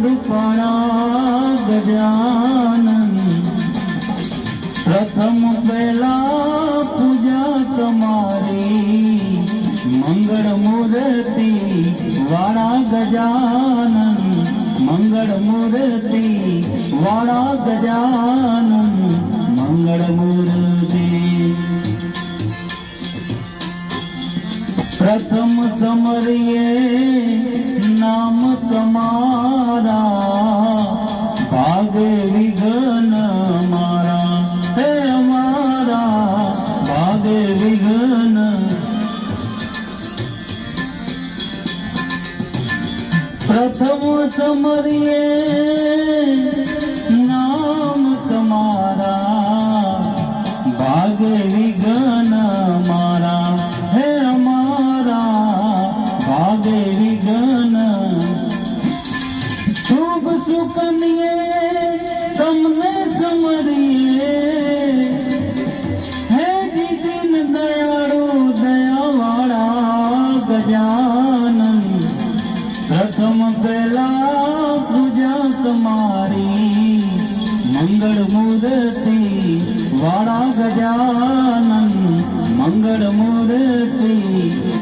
રૂપાળા ગજાનન પ્રથમ પહેલા પૂજા તમારી મંગળ મૂર્તિ વાળા ગજાનન મંગળ મૂર્તિ વાળા ગજાનન મંગળ મૂર્તિ प्रथम समरिये नाम तुम्हारा भागे विघ्न मारा हे हमारा भागे विघ्न प्रथम समरिये नाम तुम्हारा भागे विघ्न मारा हे भागे विघ्न शुभ सुकन्ये तमने समरिये हे जी दिन दयाळु दयावाळा गजानन प्रथम पहला पूजा तुम्हारी मंगल मूर्ति वाळा गजानन मंगल मूर्ति